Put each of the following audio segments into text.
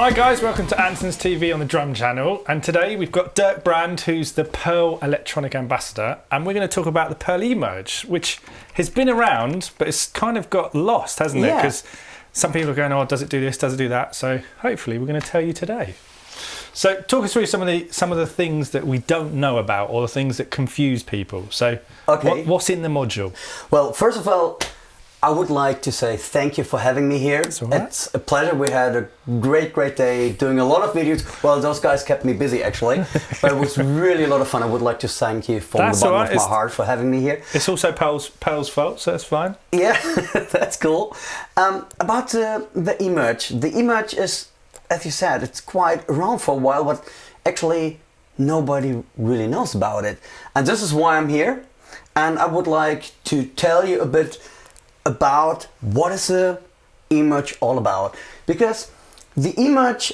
Hi guys, welcome to Andertons TV on the Drum Channel, and today we've got Dirk Brand, who's the Pearl Electronic Ambassador, and we're going to talk about the Pearl eMerge, which has been around but it's kind of got lost, hasn't it? Because some people are going, oh, does it do this, does it do that? So hopefully we're going to tell you today. So talk us through some of the things that we don't know about, or the things that confuse people. So what's in the module? Well, first of all, I would like to say thank you for having me here. That's all right. It's a pleasure. We had a great day doing a lot of videos. Well, those guys kept me busy actually, but it was really a lot of fun. I would like to thank you from the bottom of my heart for having me here. It's also Pearl's fault, so that's fine. Yeah, that's cool. About the eMerge. The eMerge is, as you said, it's quite around for a while, but actually nobody really knows about it. And this is why I'm here. And I would like to tell you a bit about what is the eMerge all about, because the eMerge,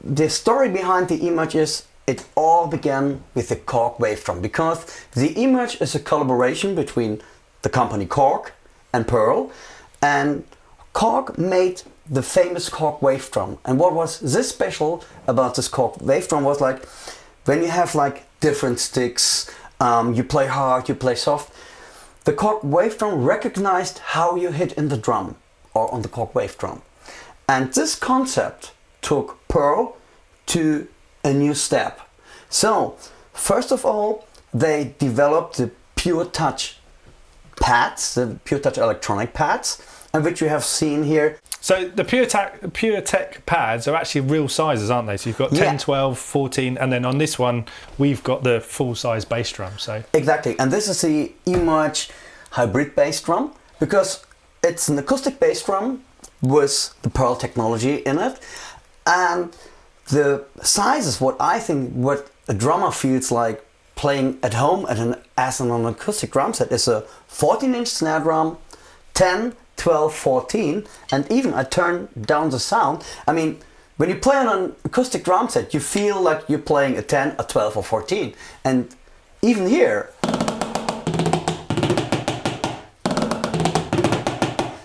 the story behind the eMerge is it all began with the Korg Wavetron, because the eMerge is a collaboration between the company Korg and Pearl, and Korg made the famous Korg Wavetron. And what was this special about this Korg Wavetron was like when you have like different sticks, you play hard, you play soft. The Korg Wavetron recognized how you hit in the drum or on the Korg Wavetron. And this concept took Pearl to a new step. So, first of all, they developed the Pure Touch pads, the Pure Touch electronic pads, and which you have seen here. So the Pure Tech pads are actually real sizes, aren't they? So you've got 10, 12, 14, and then on this one, we've got the full-size bass drum. So exactly, and this is the eMerge hybrid bass drum, because it's an acoustic bass drum with the Pearl technology in it, and the size is what I think what a drummer feels like playing at home as an acoustic drum set is a 14-inch snare drum, 10, 12, 14, and even I turn down the sound. I mean, when you play on an acoustic drum set, you feel like you're playing a 10, a 12, or 14. And even here,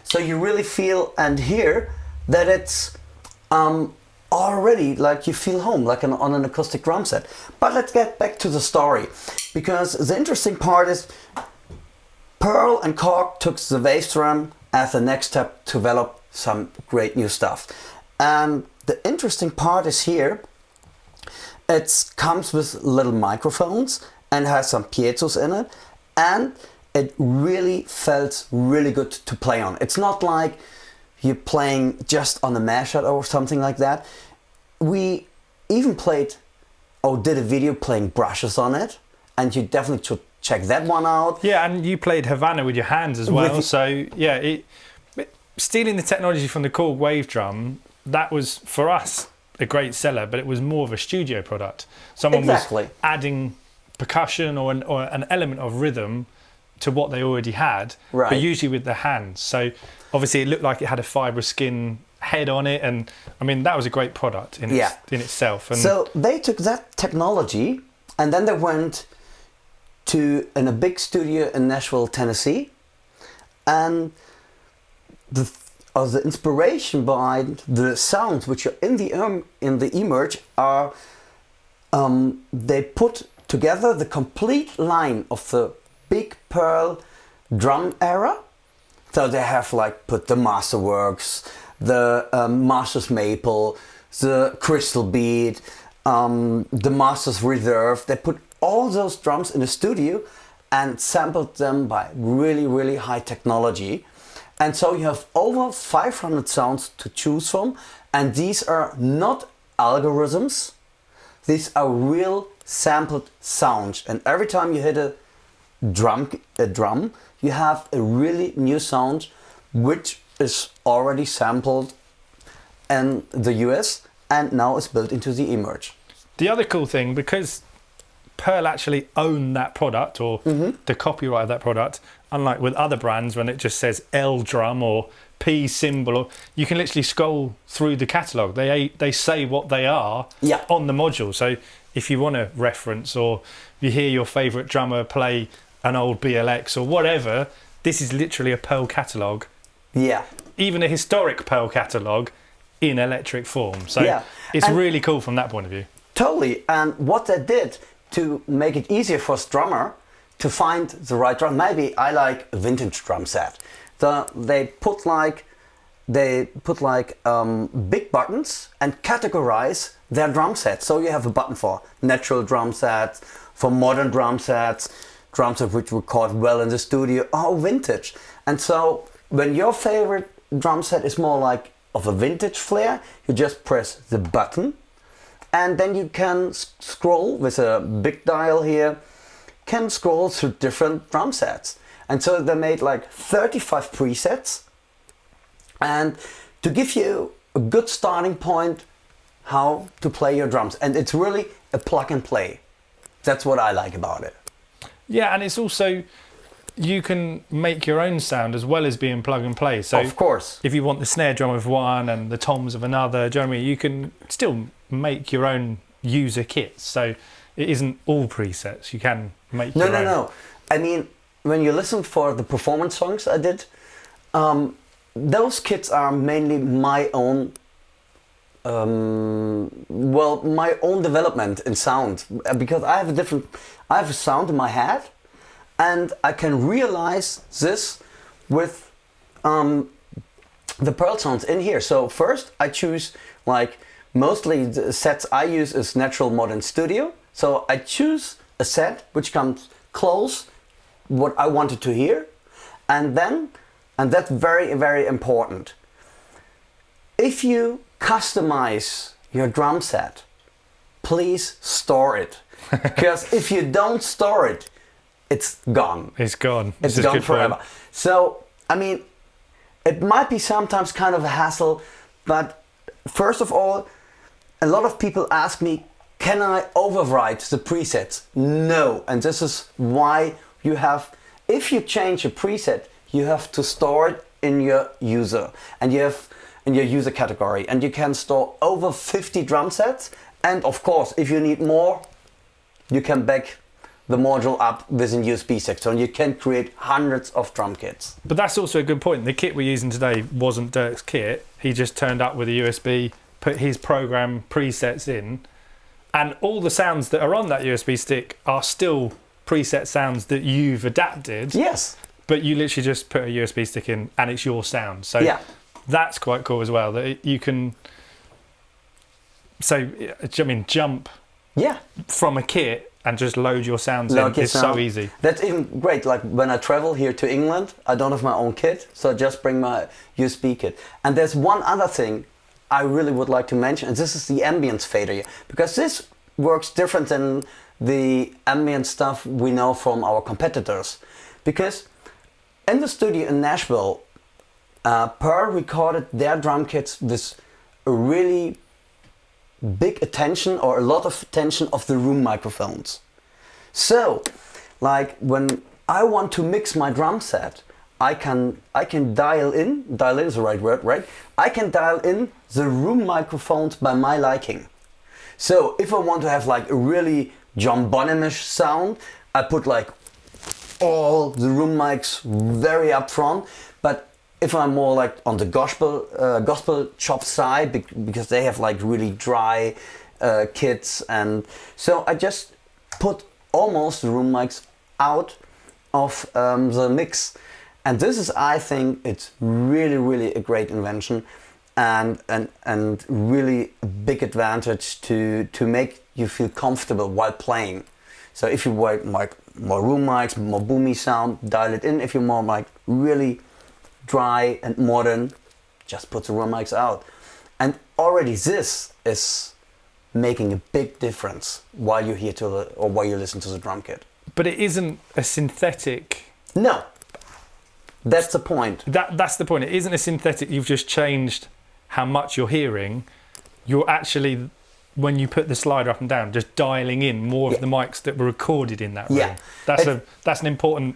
so you really feel and hear that it's already like you feel home, like on an acoustic drum set. But let's get back to the story, because the interesting part is Pearl and Korg took the bass drum as the next step to develop some great new stuff. And the interesting part is here, it comes with little microphones and has some piezos in it, and it really felt really good to play on. It's not like you're playing just on a mashup or something like that. We even did a video playing brushes on it, and you definitely should check that one out. Yeah, and you played Havana with your hands as well. So yeah, stealing the technology from the Korg wave drum, that was for us a great seller, but it was more of a studio product. Someone was adding percussion or an element of rhythm to what they already had, but usually with the hands. So obviously it looked like it had a fibrous skin head on it, and I mean that was a great product in itself. And so they took that technology and then they went in a big studio in Nashville, Tennessee, and the inspiration behind the sounds which are in the eMerge are they put together the complete line of the big Pearl drum era. So they have like put the Masterworks, the Masters Maple, the Crystal Beat, the Masters Reserve. They put all those drums in the studio and sampled them by really high technology. And so you have over 500 sounds to choose from, and these are not algorithms, these are real sampled sounds. And every time you hit a drum, you have a really new sound which is already sampled in the US and now is built into the eMerge. The other cool thing, because Pearl actually own that product, or the copyright of that product, unlike with other brands when it just says L drum or P symbol, or you can literally scroll through the catalogue. They say what they are on the module. So if you want to reference, or you hear your favourite drummer play an old BLX or whatever, this is literally a Pearl catalogue. Yeah. Even a historic Pearl catalogue in electric form. So Yeah. it's And- really cool from that point of view. Totally. And what they did to make it easier for a drummer to find the right drum, maybe I like a vintage drum set. They put big buttons and categorize their drum sets. So you have a button for natural drum sets, for modern drum sets which record well in the studio, or vintage. And so when your favorite drum set is more like of a vintage flair, you just press the button, and then you can scroll with a big dial here, can scroll through different drum sets. And so they made like 35 presets, and to give you a good starting point how to play your drums. And it's really a plug and play. That's what I like about it. Yeah, and it's also, you can make your own sound as well as being plug and play. So Of course. if you want the snare drum of one and the toms of another, do you know what I mean? You can still make your own user kits. So it isn't all presets. You can make your own. No. I mean, when you listen for the performance songs I did, those kits are mainly my own, my own development in sound, because I have a sound in my head, and I can realize this with the Pearl sounds in here. So first I choose, like, mostly the sets I use is Natural Modern Studio. So I choose a set which comes close what I wanted to hear, and that's very, very important. If you customize your drum set, please store it, because if you don't store it, it's gone. It's gone. It's gone forever. So, I mean, it might be sometimes kind of a hassle, but first of all, a lot of people ask me, can I overwrite the presets? No, and this is why you have, if you change a preset, you have to store it in your user, and you have in your user category, and you can store over 50 drum sets. And of course, if you need more, you can back the module up with a USB stick, so you can create hundreds of drum kits. But that's also a good point. The kit we're using today wasn't Dirk's kit. He just turned up with a USB, put his program presets in, and all the sounds that are on that USB stick are still preset sounds that you've adapted. Yes. But you literally just put a USB stick in and it's your sound. So yeah, that's quite cool as well, that you can, so I mean, jump from a kit and just load your sounds in. It's so easy. That's even great. Like when I travel here to England, I don't have my own kit, so I just bring my USB kit. And there's one other thing I really would like to mention, and this is the ambience fader, because this works different than the ambient stuff we know from our competitors. Because in the studio in Nashville, Pearl recorded their drum kits with a really big attention, or a lot of attention, of the room microphones. So, like when I want to mix my drum set, I can dial in is the right word, right? I can dial in the room microphones by my liking. So if I want to have like a really John Bonhamish sound, I put like all the room mics very up front. But if I'm more like on the gospel chop side, because they have like really dry kits, and so I just put almost the room mics out of the mix. And this is, I think, it's really, really a great invention, and really a big advantage to make you feel comfortable while playing. So if you want like more room mics, more boomy sound, dial it in. If you're more like really dry and modern, just put the room mics out. And already this is making a big difference while you hear while you listen to the drum kit. But it isn't a synthetic. No. That's the point. That's the point. It isn't a synthetic. You've just changed how much you're hearing. You're actually, when you put the slider up and down, just dialing in more of the mics that were recorded in that room. Yeah. That's an important.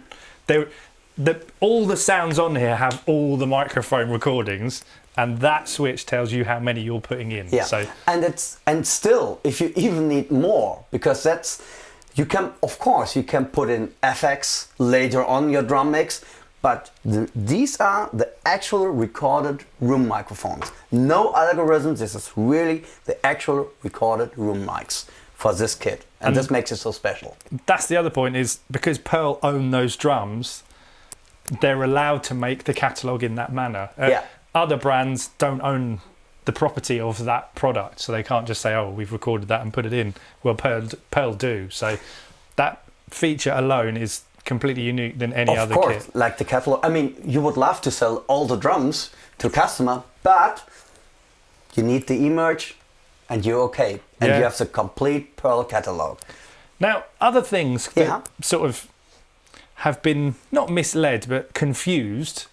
All the sounds on here have all the microphone recordings, and that switch tells you how many you're putting in. Yeah. So, and still, if you even need more, because you can put in FX later on your drum mix. but these are the actual recorded room microphones. No algorithms, this is really the actual recorded room mics for this kit. And this makes it so special. That's the other point, is because Pearl own those drums, they're allowed to make the catalogue in that manner. Other brands don't own the property of that product, so they can't just say, oh, we've recorded that and put it in. Well, Pearl do. So that feature alone is completely unique than any other kit. Of course, like the catalog. I mean, you would love to sell all the drums to customer, but you need the eMerge and you're okay. And you have the complete Pearl catalog. Now, other things that sort of have been not misled but confused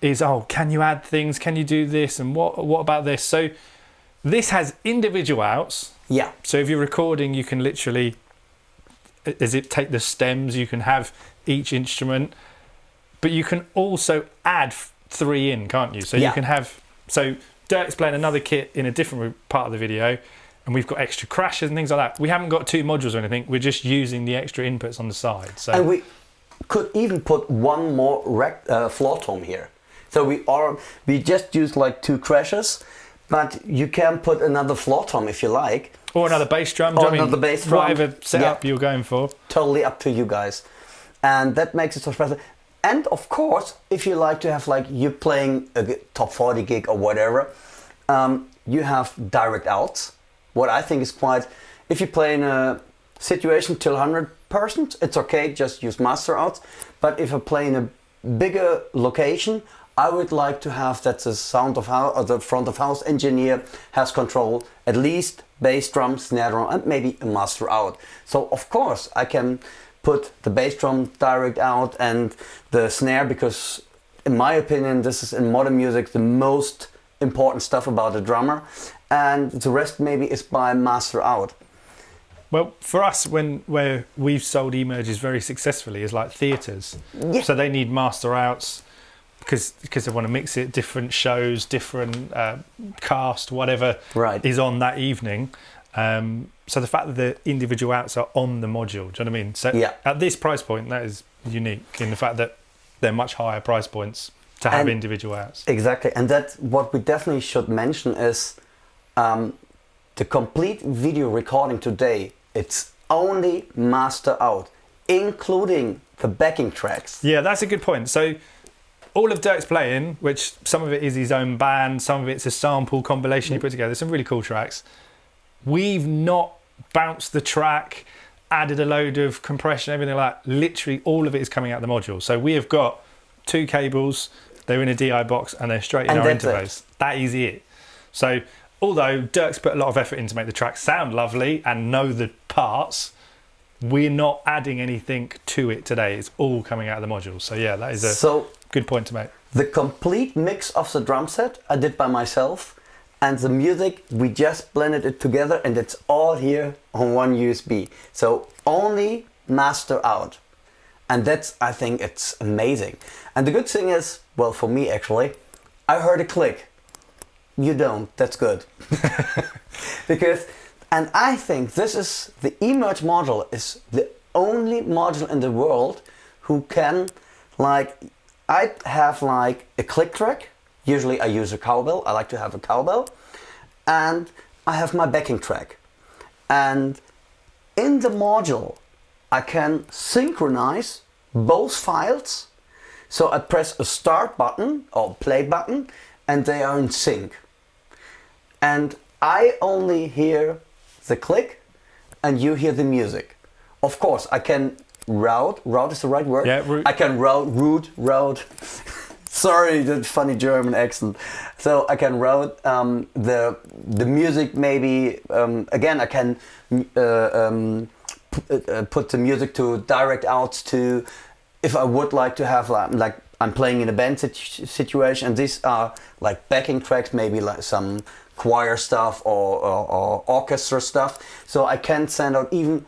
is, oh, can you add things? Can you do this? And what about this? So this has individual outs. Yeah. So if you're recording, you can literally, as it take the stems, you can have each instrument, but you can also add 3 in, can't you? So you can have, so Dirk's playing another kit in a different part of the video, and we've got extra crashes and things like that. We haven't got 2 modules or anything. We're just using the extra inputs on the side. So, and we could even put one more floor tom here. So we just used like 2 crashes, but you can put another floor tom if you like. Or another bass drum. Or another bass drum. Whatever setup you're going for. Totally up to you guys. And that makes it so special. And of course, if you like to have like, you playing a top 40 gig or whatever, you have direct outs. What I think is quite, if you play in a situation till 100%, it's okay, just use master outs. But if I play in a bigger location, I would like to have that the sound of house, or the front of house engineer has control, at least bass drum, snare drum, and maybe a master out. So of course I can put the bass drum direct out and the snare, because in my opinion, this is in modern music the most important stuff about a drummer, and the rest maybe is by master out. Well, for us, where we've sold eMerges very successfully is like theatres. So they need master outs because they want to mix it, different shows, different cast, whatever is on that evening. So the fact that the individual outs are on the module, do you know what I mean? So at this price point, that is unique in the fact that they're much higher price points to have individual outs. Exactly, and that's what we definitely should mention is the complete video recording today, it's only master out, including the backing tracks. Yeah, that's a good point. So all of Dirk's playing, which some of it is his own band, some of it's a sample compilation he put together, some really cool tracks. We've not bounced the track, added a load of compression, everything like that. Literally all of it is coming out the module. So we have got 2 cables, they're in a DI box and they're straight in our interface. That is it. So although Dirk's put a lot of effort in to make the track sound lovely and know the parts, we're not adding anything to it today. It's all coming out of the module. So yeah, that is a good point to make. The complete mix of the drum set I did by myself, and the music, we just blended it together, and it's all here on one USB. So only master out. And that's, I think it's amazing. And the good thing is, well, for me actually, I heard a click. You don't, that's good. And I think this is, the eMerge module is the only module in the world who can, like, I have like a click track. Usually I use a cowbell, I like to have a cowbell. And I have my backing track. And in the module, I can synchronize both files. So I press a start button or play button and they are in sync. And I only hear the click and you hear the music. Of course, I can route is the right word? Yeah, route. I can route. Sorry, the funny German accent. So I can route the music maybe, again I can put the music to direct outs to, if I would like to have like I'm playing in a band situation, and these are like backing tracks, maybe like some choir stuff or orchestra stuff. So I can send out even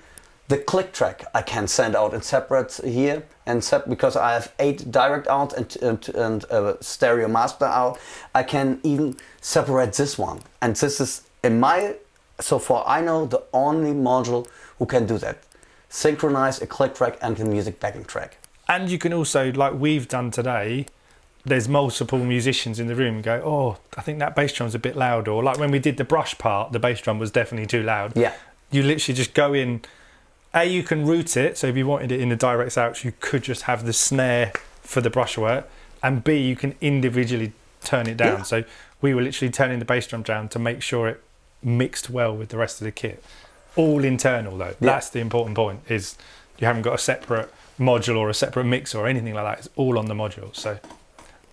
the click track. I can send out in separate here and because I have 8 direct out and a stereo master out. I can even separate this one, and this is so far I know the only module who can do that. Synchronize a click track and the music backing track. And you can also, like we've done today, there's multiple musicians in the room and go, oh, I think that bass drum's a bit loud. Or like when we did the brush part, the bass drum was definitely too loud. Yeah. You literally just go in. You can route it. So if you wanted it in the direct outs, you could just have the snare for the brush work. And B, you can individually turn it down. Yeah. So we were literally turning the bass drum down to make sure it mixed well with the rest of the kit. All internal though. Yeah. That's the important point, is you haven't got a separate module or a separate mix or anything like that. It's all on the module. So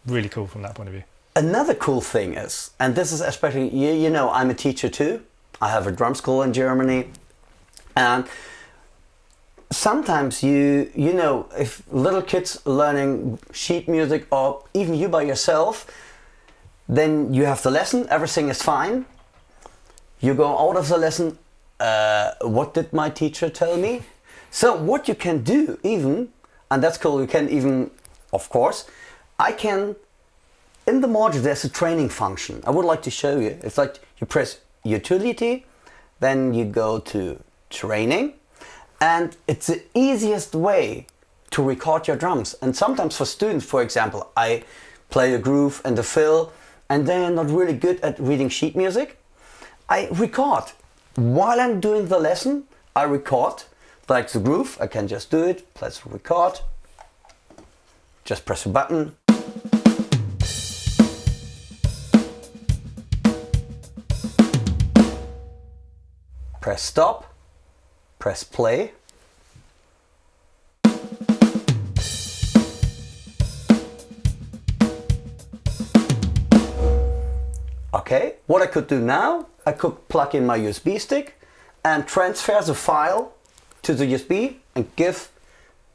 really cool from that point of view. Another cool thing is, and this is especially, you know, I'm a teacher too. I have a drum school in Germany. And sometimes you know, if little kids learning sheet music or even you by yourself, then you have the lesson, everything is fine. You go out of the lesson, what did my teacher tell me? So what you can do even, and that's cool, you can even, of course, I can, in the module there's a training function. I would like to show you. It's like you press utility, then you go to training, and it's the easiest way to record your drums. And sometimes for students, for example, I play a groove and a fill, and they're not really good at reading sheet music. I record. While I'm doing the lesson, I record. Like the groove, I can just do it, press record, just press a button. Press stop, press play. Okay, what I could do now, I could plug in my USB stick and transfer the file to the USB and give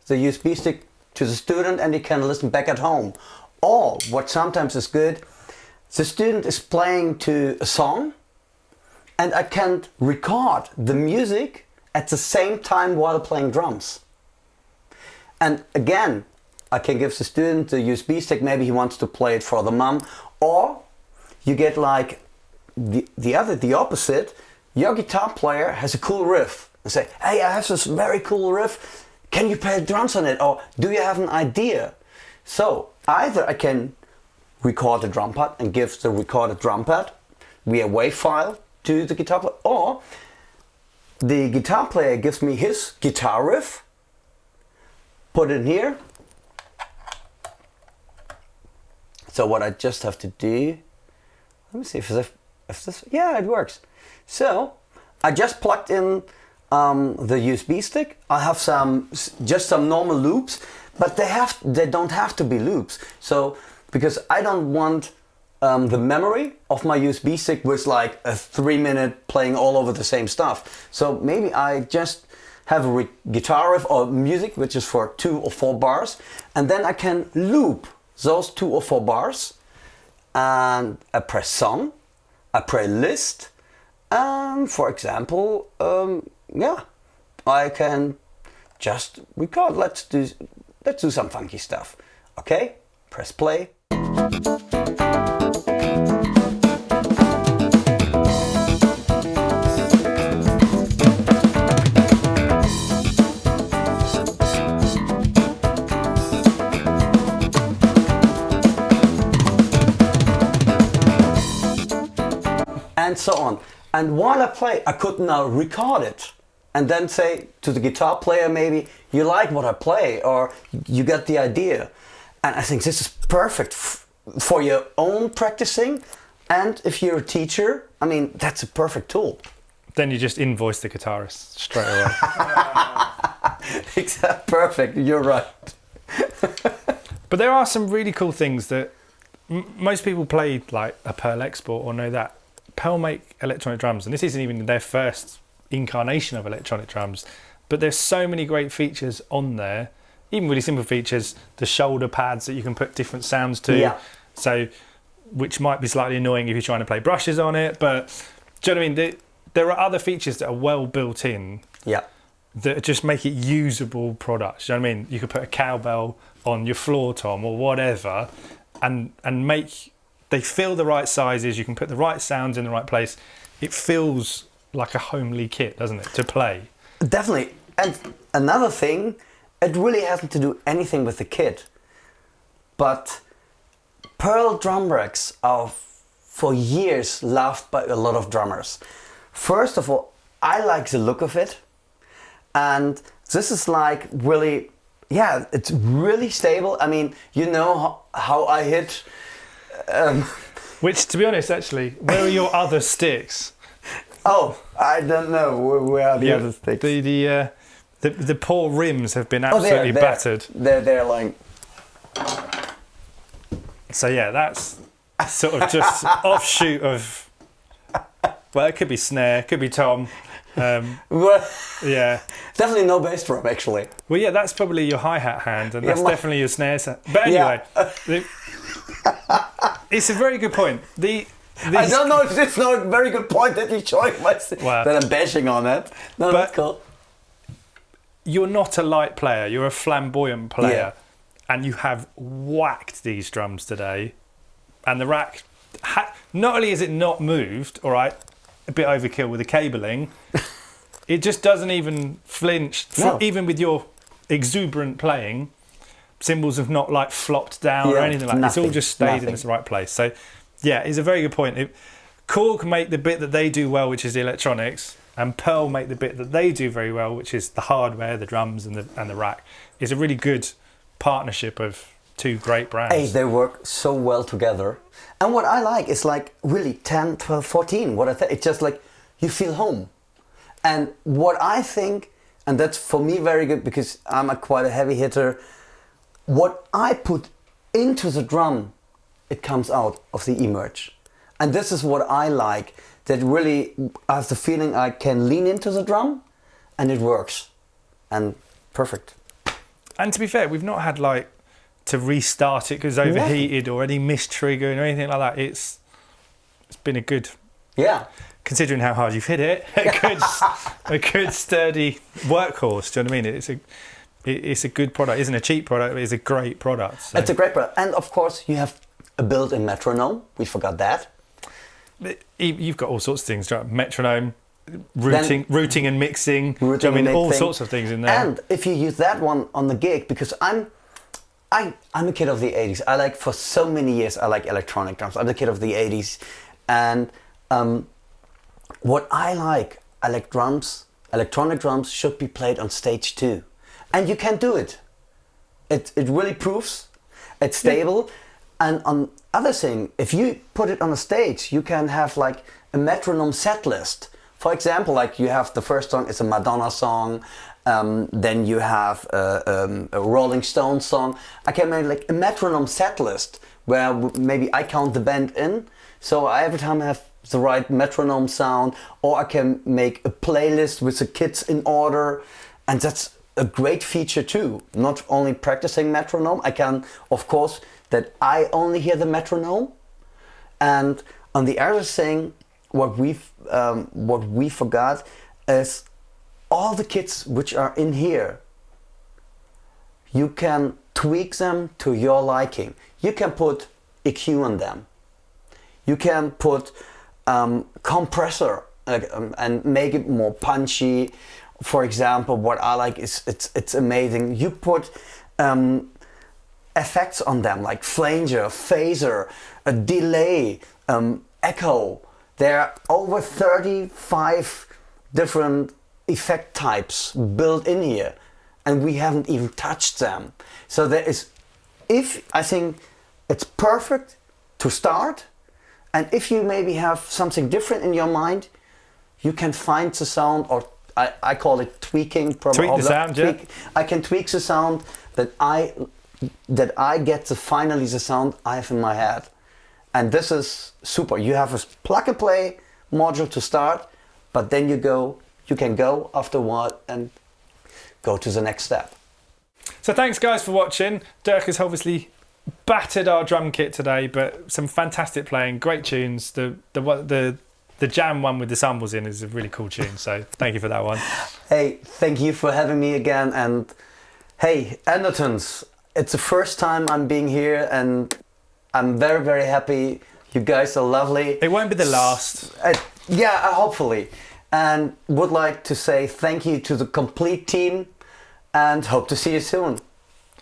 the USB stick to the student, and he can listen back at home. Or what sometimes is good, the student is playing to a song and I can record the music at the same time while playing drums. And again, I can give the student the USB stick, maybe he wants to play it for the mom, or you get like the opposite. Your guitar player has a cool riff and say, hey, I have this very cool riff, can you play drums on it, or do you have an idea? So either I can record the drum pad and give the recorded drum pad via WAV file to the guitar player, or the guitar player gives me his guitar riff, put it here. So what I just have to do, let me see if this, yeah, it works. So I just plugged in the USB stick. I have just some normal loops, but they don't have to be loops. So because I don't want the memory of my USB stick with like a 3-minute playing all over the same stuff. So maybe I just have a guitar riff or music which is for 2 or 4 bars, and then I can loop those 2 or 4 bars, and I press song, I press list, and for example, yeah, I can just record. Let's do some funky stuff. Okay, press play. And so on. And while I play, I could now record it and then say to the guitar player, maybe you like what I play, or you get the idea. And I think this is perfect for your own practicing. And if you're a teacher, I mean, that's a perfect tool. Then you just invoice the guitarist straight away. Exactly, perfect, you're right. But there are some really cool things that most people play, like a Pearl Export or know that. Pearl make electronic drums, and this isn't even their first incarnation of electronic drums, but there's so many great features on there, even really simple features, the shoulder pads that you can put different sounds to, yeah. So which might be slightly annoying if you're trying to play brushes on it, but do you know what I mean? There are other features that are well built in, yeah, that just make it usable products. Do you know what I mean? You could put a cowbell on your floor tom or whatever, and make, they feel the right sizes, you can put the right sounds in the right place. It feels like a homely kit, doesn't it, to play? Definitely. And another thing, it really hasn't to do anything with the kit, but pearl drum racks are for years loved by a lot of drummers. First of all, I like the look of it, and this is like really, yeah, it's really stable. I mean, you know how I hit. Which, to be honest, actually, where are your other sticks? Oh, I don't know where are the other sticks. The poor rims have been absolutely battered. They're like. So yeah, that's sort of just offshoot of. Well, it could be Snare, could be Tom. Well, Yeah. definitely no bass drum, actually. Well, yeah, that's probably your hi-hat hand, and that's Yeah, definitely your snare hand. But anyway, it's a very good point. I don't know if it's not a very good point that you're showing Wow. that I'm bashing on it. No, that's cool. You're not a light player, you're a flamboyant player, and you have whacked these drums today, and the rack, not only is it not moved, all right, a bit overkill with the cabling, it just doesn't even flinch, even with your exuberant playing. Cymbals have not like flopped down or anything like that. It's all just stayed in its right place. So yeah, it's a very good point. Korg make the bit that they do well, which is the electronics, and Pearl make the bit that they do very well, which is the hardware, the drums and the rack. It's a really good partnership of two great brands. Hey, they work so well together. And what I like is like really 10, 12, 14. It's just like you feel home. And what I think, and that's for me very good because I'm quite a heavy hitter, what I put into the drum, it comes out of the emerge. And this is what I like, that really I have the feeling I can lean into the drum and it works. And perfect. And to be fair, we've not had like to restart it because it's overheated or any mistriggering or anything like that. It's been a good, considering how hard you've hit it, a good sturdy workhorse. Do you know what I mean? It's a good product. It isn't a cheap product, but it's a great product. So. It's a great product, and of course you have a built-in metronome. We forgot that. You've got all sorts of things, right? Metronome, routing and mixing. All sorts of things in there. And if you use that one on the gig, because I'm a kid of the 80s. For so many years, I like electronic drums. I'm the kid of the 80s. And what I like electronic drums should be played on stage too. And you can do it. It really proves it's stable. And on other thing, if you put it on a stage, you can have like a metronome set list. For example, like you have the first song is a Madonna song. Then you have a Rolling Stones song. I can make like a metronome set list where maybe I count the band in, so every time I have the right metronome sound, or I can make a playlist with the kits in order, and that's a great feature too. Not only practicing metronome, I can, of course, that I only hear the metronome, and on the other thing, what we forgot is all the kits which are in here, you can tweak them to your liking. You can put EQ on them. You can put compressor and make it more punchy. For example, what I like is it's amazing. You put effects on them like flanger, phaser, a delay, echo. There are over 35 different effect types built in here, and we haven't even touched them. So I think it's perfect to start, and if you maybe have something different in your mind, you can find the sound, or I call it tweaking. Tweak the sound, yeah. I can tweak the sound that I get finally the sound I have in my head, and this is super. You have a plug and play module to start, but then you can go after a while and go to the next step. So thanks guys for watching. Dirk has obviously battered our drum kit today, but some fantastic playing, great tunes. The jam one with the samples in is a really cool tune, so thank you for that one. Hey, thank you for having me again, and hey, Andertons, it's the first time I'm being here, and I'm very, very happy. You guys are lovely. It won't be the last. Hopefully. And would like to say thank you to the complete team. and hope to see you soon.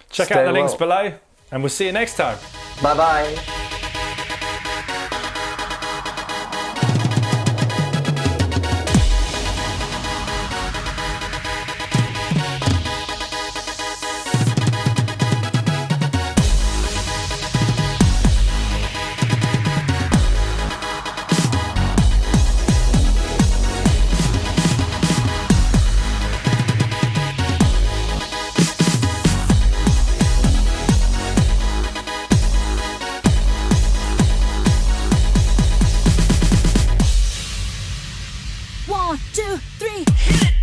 Check Stay out the links well. below, and we'll see you next time. Bye bye. One, two, three, hit it!